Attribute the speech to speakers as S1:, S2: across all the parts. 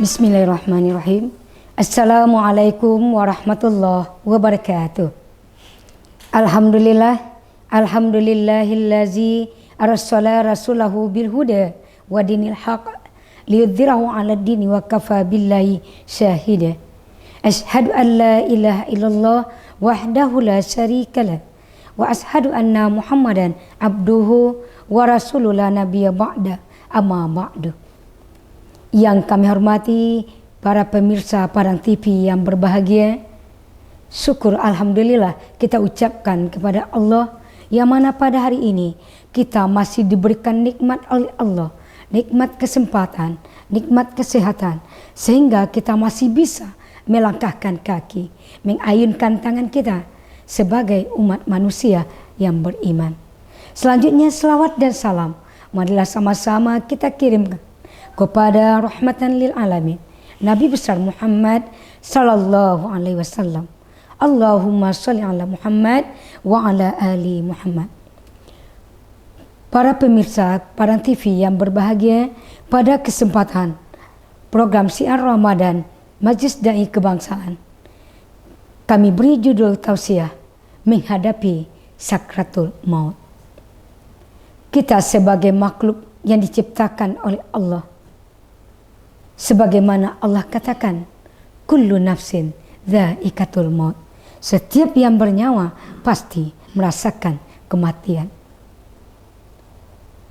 S1: Bismillahirrahmanirrahim. Assalamualaikum warahmatullahi wabarakatuh. Alhamdulillahillazi arsala rasulahu bil huda wa dinil haq liyudhhirahu 'ala dini wa kafa billahi syahida. Asyhadu an la ilaha illallah wahdahu la syarikalah wa asyhadu anna Muhammadan abduhu wa rasuluhu la nabiyya ba'da amma ba'du. Yang kami hormati para pemirsa Padang TV yang berbahagia, syukur alhamdulillah kita ucapkan kepada Allah yang mana pada hari ini kita masih diberikan nikmat oleh Allah, nikmat kesempatan, nikmat kesehatan, sehingga kita masih bisa melangkahkan kaki, mengayunkan tangan kita sebagai umat manusia yang beriman. Selanjutnya selawat dan salam marilah sama-sama kita kirimkan kepada rahmatan lil alamin Nabi besar Muhammad sallallahu alaihi wasallam. Allahumma sholli ala Muhammad wa ala ali Muhammad. Para pemirsa Padang TV yang berbahagia, pada kesempatan program Syiar Ramadan Majelis Dai Kebangsaan, kami beri judul tausiah menghadapi sakratul maut. Kita sebagai makhluk yang diciptakan oleh Allah, sebagaimana Allah katakan, kullu nafsin dha'iqatul maut. Setiap yang bernyawa pasti merasakan kematian.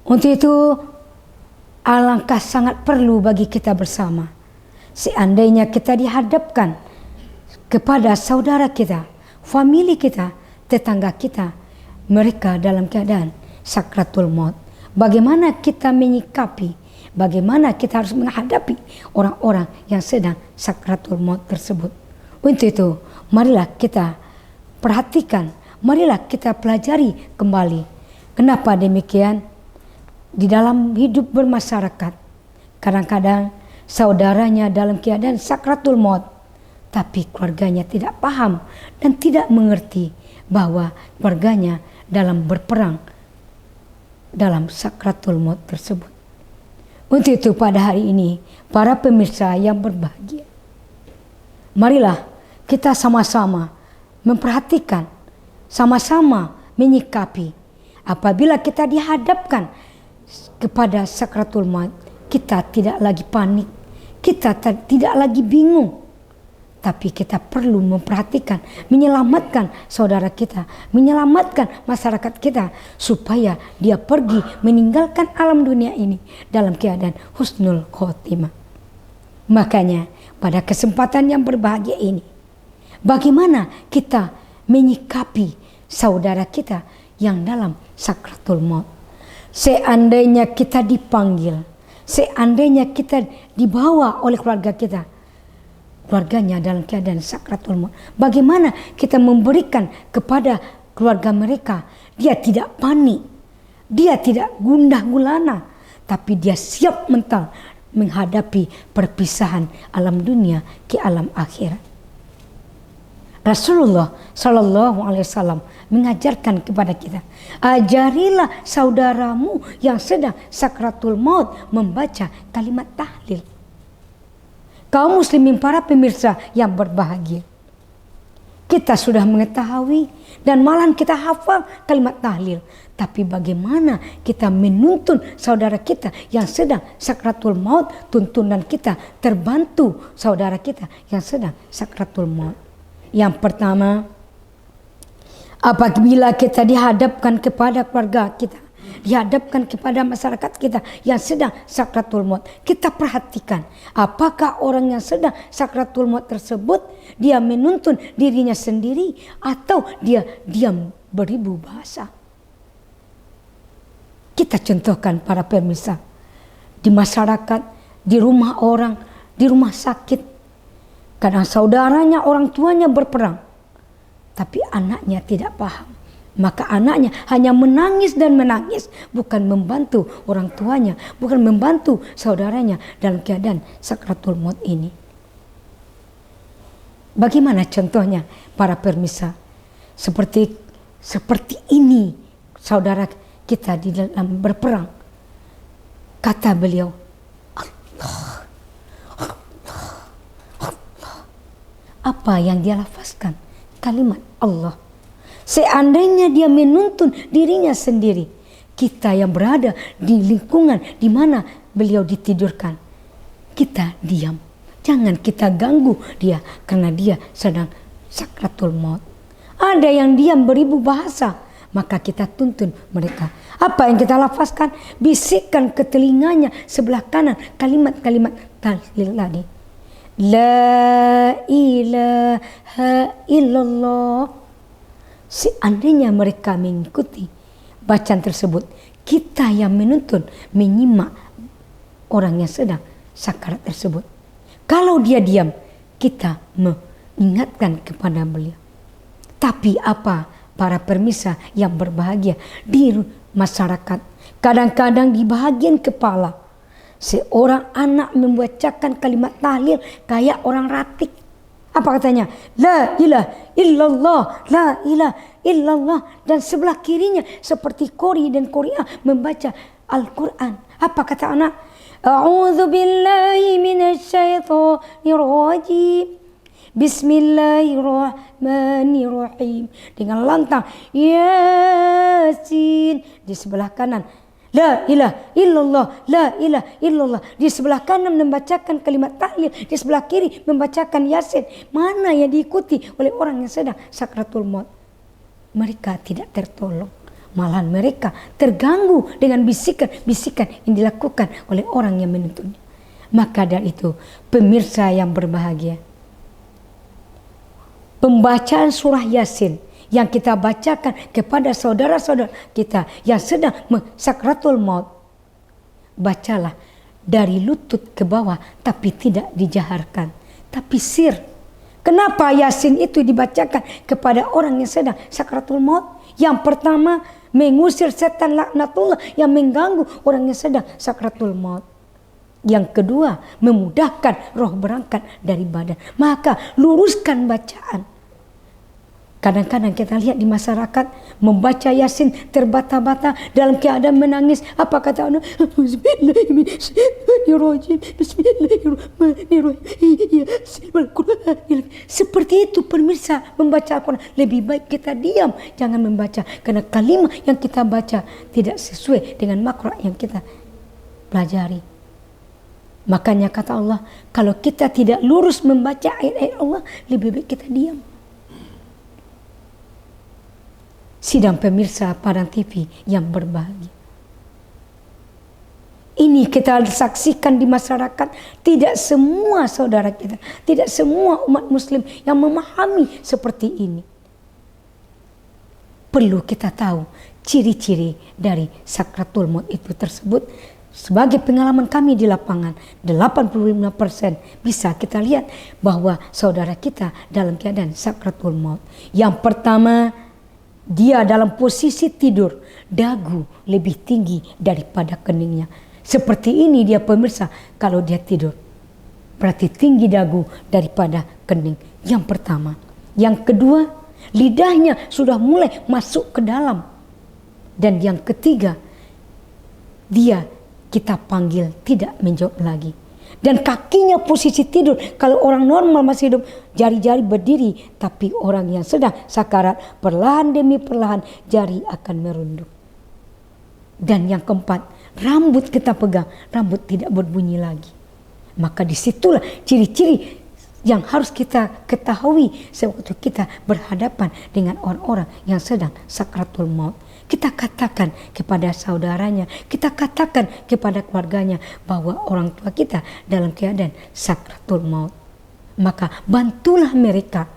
S1: Untuk itu alangkah sangat perlu bagi kita bersama, seandainya kita dihadapkan kepada saudara kita, famili kita, tetangga kita, mereka dalam keadaan sakratul maut, bagaimana kita menyikapi, bagaimana kita harus menghadapi orang-orang yang sedang sakratul maut tersebut. Untuk itu, marilah kita perhatikan, marilah kita pelajari kembali. Kenapa demikian? Di dalam hidup bermasyarakat, kadang-kadang saudaranya dalam keadaan sakratul maut, tapi keluarganya tidak paham dan tidak mengerti bahwa keluarganya dalam berperang dalam sakratul maut tersebut. Untuk itu pada hari ini, para pemirsa yang berbahagia, marilah kita sama-sama memperhatikan, sama-sama menyikapi. Apabila kita dihadapkan kepada sakratul maut, kita tidak lagi panik, kita tidak lagi bingung, tapi kita perlu memperhatikan, menyelamatkan saudara kita, menyelamatkan masyarakat kita, supaya dia pergi meninggalkan alam dunia ini dalam keadaan husnul khotimah. Makanya pada kesempatan yang berbahagia ini, bagaimana kita menyikapi saudara kita yang dalam sakratul maut? Seandainya kita dipanggil, seandainya kita dibawa oleh keluarga kita, keluarganya dalam keadaan sakratul maut, bagaimana kita memberikan kepada keluarga mereka? Dia tidak panik, dia tidak gundah gulana, tapi dia siap mental menghadapi perpisahan alam dunia ke alam akhirat. Rasulullah Shallallahu Alaihi Wasallam mengajarkan kepada kita, ajarilah saudaramu yang sedang sakratul maut membaca kalimat tahlil. Kaum muslimin para pemirsa yang berbahagia, kita sudah mengetahui dan malah kita hafal kalimat tahlil. Tapi bagaimana kita menuntun saudara kita yang sedang sakratul maut, tuntunan kita terbantu saudara kita yang sedang sakratul maut. Yang pertama, apabila kita dihadapkan kepada keluarga kita, dihadapkan kepada masyarakat kita yang sedang sakratul maut, kita perhatikan apakah orang yang sedang sakratul maut tersebut dia menuntun dirinya sendiri atau dia diam beribu bahasa. Kita contohkan para pemirsa, di masyarakat, di rumah orang, di rumah sakit, kadang saudaranya, orang tuanya berperang, tapi anaknya tidak paham. Maka anaknya hanya menangis dan menangis, bukan membantu orang tuanya, bukan membantu saudaranya dalam keadaan sakratul maut ini. Bagaimana contohnya para pemirsa? Seperti ini saudara kita di dalam berperang. Kata beliau, Allah apa yang dia lafazkan? Kalimat Allah. Seandainya dia menuntun dirinya sendiri, kita yang berada di lingkungan di mana beliau ditidurkan, kita diam. Jangan kita ganggu dia karena dia sedang sakratul maut. Ada yang diam beribu bahasa, maka kita tuntun mereka. Apa yang kita lafazkan? Bisikkan ke telinganya sebelah kanan kalimat-kalimat tahlil tadi. La ilaha illallah. Seandainya mereka mengikuti bacaan tersebut, kita yang menuntun, menyimak orang yang sedang sakarat tersebut. Kalau dia diam, kita mengingatkan kepada beliau. Tapi apa para pemirsa yang berbahagia di masyarakat, kadang-kadang di bahagian kepala, seorang anak membacakan kalimat tahlil kayak orang ratik. Apa katanya? La ilaha illallah, la ilaha illallah. Dan sebelah kirinya seperti Qori dan Qoria membaca Al-Quran. Apa kata anak? A'udzu billahi minasy syaithanir rajim. Bismillahirrahmanirrahim. Dengan lantang Yasin di sebelah kanan. La ilaha illallah, la ilaha illallah. Di sebelah kanan membacakan kalimat tahlil, di sebelah kiri membacakan Yasin. Mana yang diikuti oleh orang yang sedang sakratul maut? Mereka tidak tertolong, malahan mereka terganggu dengan bisikan-bisikan yang dilakukan oleh orang yang menuntunnya. Maka dari itu, pemirsa yang berbahagia, pembacaan surah Yasin yang kita bacakan kepada saudara-saudara kita yang sedang sakratul maut, bacalah dari lutut ke bawah, tapi tidak dijaharkan, tapi sir. Kenapa Yasin itu dibacakan kepada orang yang sedang sakratul maut? Yang pertama, mengusir setan laknatullah yang mengganggu orang yang sedang sakratul maut. Yang kedua, memudahkan roh berangkat dari badan. Maka luruskan bacaan. Kadang-kadang kita lihat di masyarakat membaca Yasin terbata-bata dalam keadaan menangis. Apa kata anak? Bismillahirrahmanirrahim. Bismillahirrahmanirrahim. Seperti itu pemirsa membaca Al-Quran. Lebih baik kita diam, jangan membaca. Karena kalimat yang kita baca tidak sesuai dengan makro yang kita pelajari. Makanya kata Allah, kalau kita tidak lurus membaca ayat-ayat Allah, lebih baik kita diam. Sidang pemirsa Padang TV yang berbahagia, ini kita saksikan di masyarakat. Tidak semua saudara kita, tidak semua umat muslim yang memahami seperti ini. Perlu kita tahu ciri-ciri dari sakratul maut itu tersebut. Sebagai pengalaman kami di lapangan, 85% bisa kita lihat bahwa saudara kita dalam keadaan sakratul maut. Yang pertama, dia dalam posisi tidur, dagu lebih tinggi daripada keningnya. Seperti ini dia pemirsa kalau dia tidur. Berarti tinggi dagu daripada kening. Yang pertama. Yang kedua, lidahnya sudah mulai masuk ke dalam. Dan yang ketiga, dia kita panggil tidak menjawab lagi. Dan kakinya posisi tidur. Kalau orang normal masih hidup, jari-jari berdiri. Tapi orang yang sedang sakarat, perlahan demi perlahan jari akan merunduk. Dan yang keempat, rambut kita pegang, rambut tidak berbunyi lagi. Maka disitulah ciri-ciri yang harus kita ketahui sewaktu kita berhadapan dengan orang-orang yang sedang sakratul maut. Kita katakan kepada saudaranya, kita katakan kepada keluarganya bahwa orang tua kita dalam keadaan sakratul maut. Maka bantulah mereka.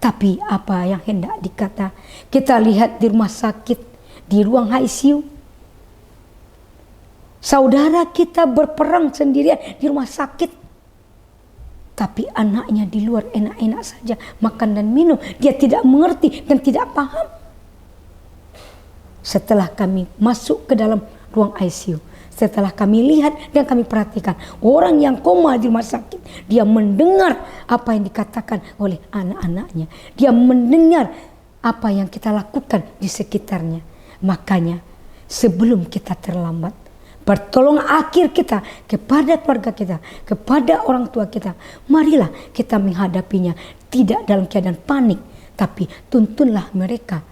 S1: Tapi apa yang hendak dikata? Kita lihat di rumah sakit, di ruang ICU. Saudara kita berperang sendirian di rumah sakit. Tapi anaknya di luar enak-enak saja makan dan minum. Dia tidak mengerti dan tidak paham. Setelah kami masuk ke dalam ruang ICU, setelah kami lihat dan kami perhatikan orang yang koma di rumah sakit, dia mendengar apa yang dikatakan oleh anak-anaknya. Dia mendengar apa yang kita lakukan di sekitarnya. Makanya sebelum kita terlambat, pertolongan akhir kita kepada keluarga kita, kepada orang tua kita, marilah kita menghadapinya tidak dalam keadaan panik, tapi tuntunlah mereka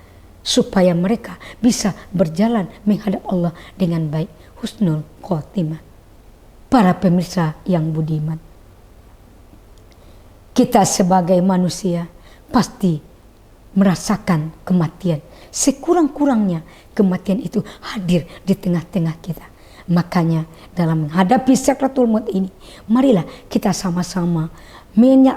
S1: supaya mereka bisa berjalan menghadap Allah dengan baik. Husnul khotimah. Para pemirsa yang budiman, kita sebagai manusia pasti merasakan kematian. Sekurang-kurangnya kematian itu hadir di tengah-tengah kita. Makanya dalam menghadapi sakratul maut ini, marilah kita sama-sama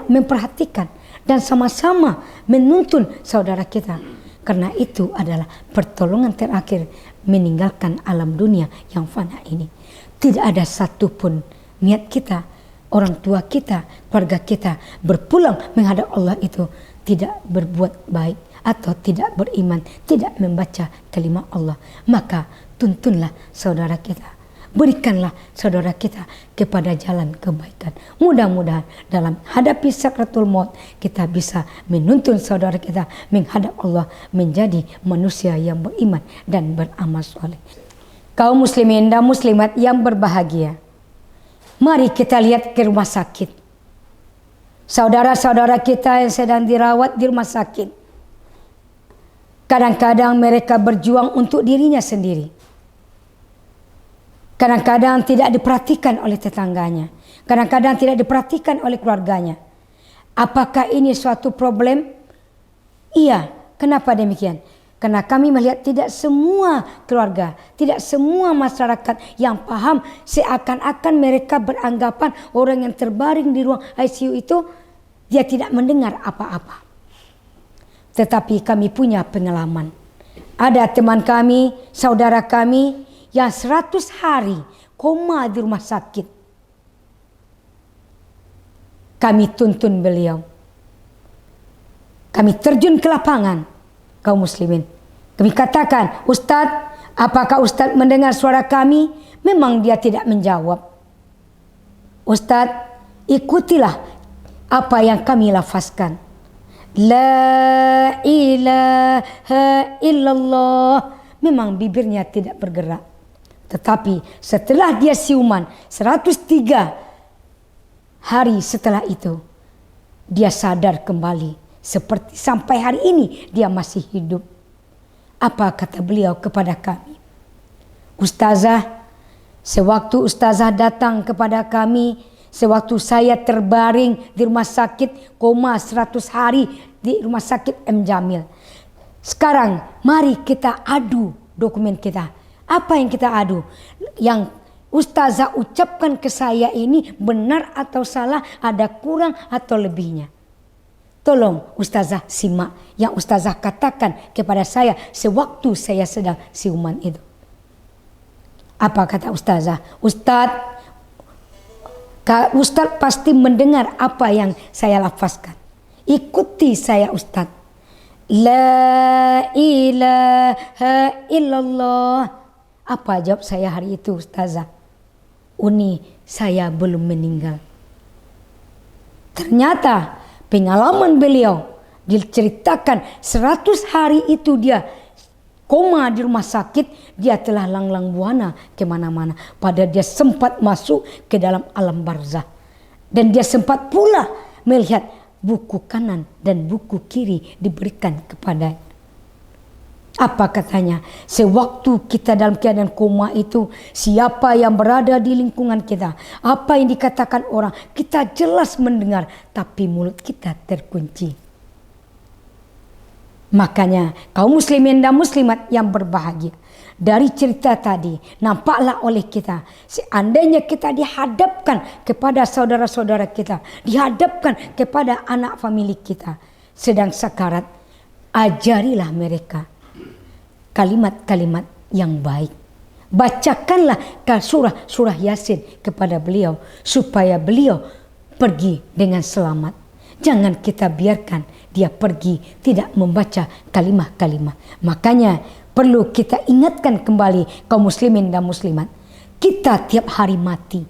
S1: memperhatikan dan sama-sama menuntun saudara kita. Karena itu adalah pertolongan terakhir meninggalkan alam dunia yang fana ini. Tidak ada satupun niat kita, orang tua kita, keluarga kita berpulang menghadap Allah itu tidak berbuat baik atau tidak beriman, tidak membaca kalimat Allah. Maka tuntunlah saudara kita. Berikanlah saudara kita kepada jalan kebaikan. Mudah-mudahan dalam hadapi sakratul maut kita bisa menuntun saudara kita menghadap Allah menjadi manusia yang beriman dan beramal soleh. Kaum muslimin dan muslimat yang berbahagia, mari kita lihat ke rumah sakit. Saudara-saudara kita yang sedang dirawat di rumah sakit, kadang-kadang mereka berjuang untuk dirinya sendiri. Kadang-kadang tidak diperhatikan oleh tetangganya. Kadang-kadang tidak diperhatikan oleh keluarganya. Apakah ini suatu problem? Iya. Kenapa demikian? Karena kami melihat tidak semua keluarga, tidak semua masyarakat yang paham, seakan-akan mereka beranggapan orang yang terbaring di ruang ICU itu dia tidak mendengar apa-apa. Tetapi kami punya pengalaman. Ada teman kami, saudara kami yang 100 hari koma di rumah sakit. Kami tuntun beliau. Kami terjun ke lapangan, kaum muslimin. Kami katakan, Ustadz, apakah Ustadz mendengar suara kami? Memang dia tidak menjawab. Ustadz, ikutilah apa yang kami lafazkan. La ilaha illallah. Memang bibirnya tidak bergerak. Tetapi setelah dia siuman 103 hari setelah itu, dia sadar kembali. Seperti sampai hari ini dia masih hidup. Apa kata beliau kepada kami? Ustazah, sewaktu ustazah datang kepada kami, sewaktu saya terbaring di rumah sakit koma 100 hari di rumah sakit M. Jamil. Sekarang mari kita adu dokumen kita. Apa yang kita adu? Yang ustazah ucapkan ke saya ini benar atau salah, ada kurang atau lebihnya. Tolong ustazah simak yang ustazah katakan kepada saya sewaktu saya sedang siuman itu. Apa kata ustazah? Ustadz pasti mendengar apa yang saya lafazkan. Ikuti saya Ustadz. La ilaha illallah. Apa jawab saya hari itu ustazah? Uni, saya belum meninggal. Ternyata pengalaman beliau diceritakan 100 hari itu dia koma di rumah sakit, dia telah langlang buana kemana-mana. Padahal dia sempat masuk ke dalam alam barzah. Dan dia sempat pula melihat buku kanan dan buku kiri diberikan kepadanya. Apa katanya? Sewaktu kita dalam keadaan koma itu, siapa yang berada di lingkungan kita, apa yang dikatakan orang, kita jelas mendengar, tapi mulut kita terkunci. Makanya kaum muslimin dan muslimat yang berbahagia, dari cerita tadi nampaklah oleh kita, seandainya kita dihadapkan kepada saudara-saudara kita, dihadapkan kepada anak famili kita sedang sakarat, ajarilah mereka kalimat-kalimat yang baik. Bacakanlah surah Yasin kepada beliau supaya beliau pergi dengan selamat. Jangan kita biarkan dia pergi tidak membaca kalimah-kalimah. Makanya perlu kita ingatkan kembali kaum muslimin dan muslimat. Kita tiap hari mati.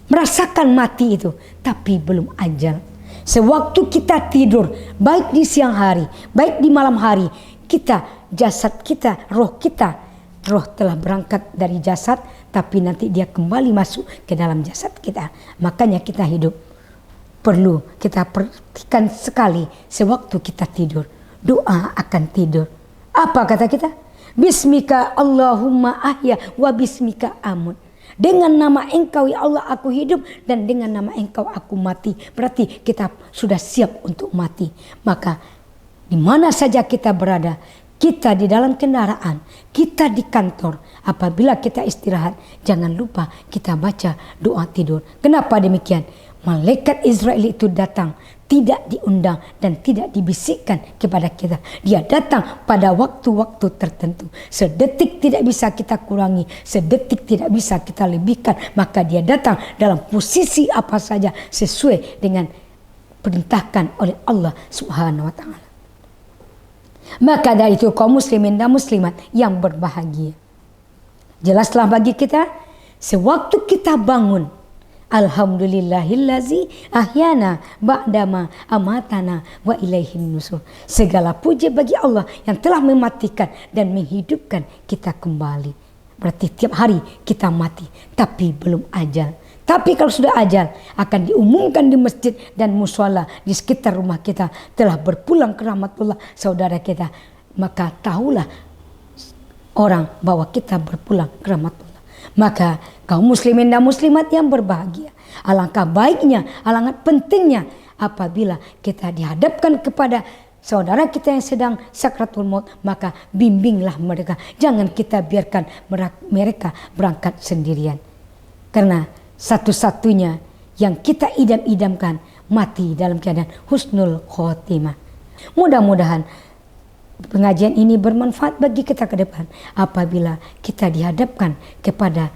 S1: Merasakan mati itu, tapi belum ajal. Sewaktu kita tidur, baik di siang hari, baik di malam hari, kita, jasad kita, roh telah berangkat dari jasad, tapi nanti dia kembali masuk ke dalam jasad kita. Makanya kita hidup. perlu kita perhatikan sekali sewaktu kita tidur. Doa akan tidur. Apa kata kita? Bismika Allahumma ahya wa bismika amut. Dengan nama Engkau ya Allah aku hidup, dan dengan nama Engkau aku mati. Berarti kita sudah siap untuk mati. Maka di mana saja kita berada, kita di dalam kendaraan, kita di kantor, apabila kita istirahat, jangan lupa kita baca doa tidur. Kenapa demikian? Malaikat Israel itu datang, tidak diundang dan tidak dibisikkan kepada kita. Dia datang pada waktu-waktu tertentu. Sedetik tidak bisa kita kurangi, sedetik tidak bisa kita lebihkan. Maka dia datang dalam posisi apa saja sesuai dengan perintahkan oleh Allah Subhanahu wa ta'ala. Maka dari itu kaum muslimin dan muslimat yang berbahagia, jelaslah bagi kita sewaktu kita bangun, alhamdulillahillazi ahyana ba'dama amatana wa ilaihin nusur. Segala puji bagi Allah yang telah mematikan dan menghidupkan kita kembali. Berarti tiap hari kita mati, tapi belum ajal. Tapi kalau sudah ajal, akan diumumkan di masjid dan mushola di sekitar rumah kita telah berpulang ke rahmatullah saudara kita. Maka tahulah orang bahwa kita berpulang ke rahmatullah. Maka kaum muslimin dan muslimat yang berbahagia, alangkah baiknya, alangkah pentingnya apabila kita dihadapkan kepada saudara kita yang sedang sakratul maut, maka bimbinglah mereka. Jangan kita biarkan mereka berangkat sendirian. Karena satu-satunya yang kita idam-idamkan mati dalam keadaan husnul khotimah. Mudah-mudahan pengajian ini bermanfaat bagi kita ke depan apabila kita dihadapkan kepada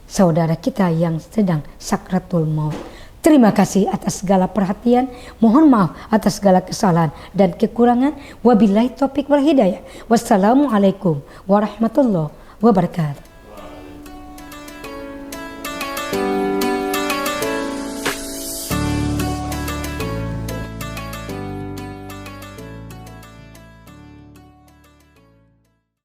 S1: saudara kita yang sedang sakratul maut. Terima kasih atas segala perhatian. Mohon maaf atas segala kesalahan dan kekurangan. Wabillahi taufiq wal hidayah. Wassalamualaikum warahmatullahi wabarakatuh.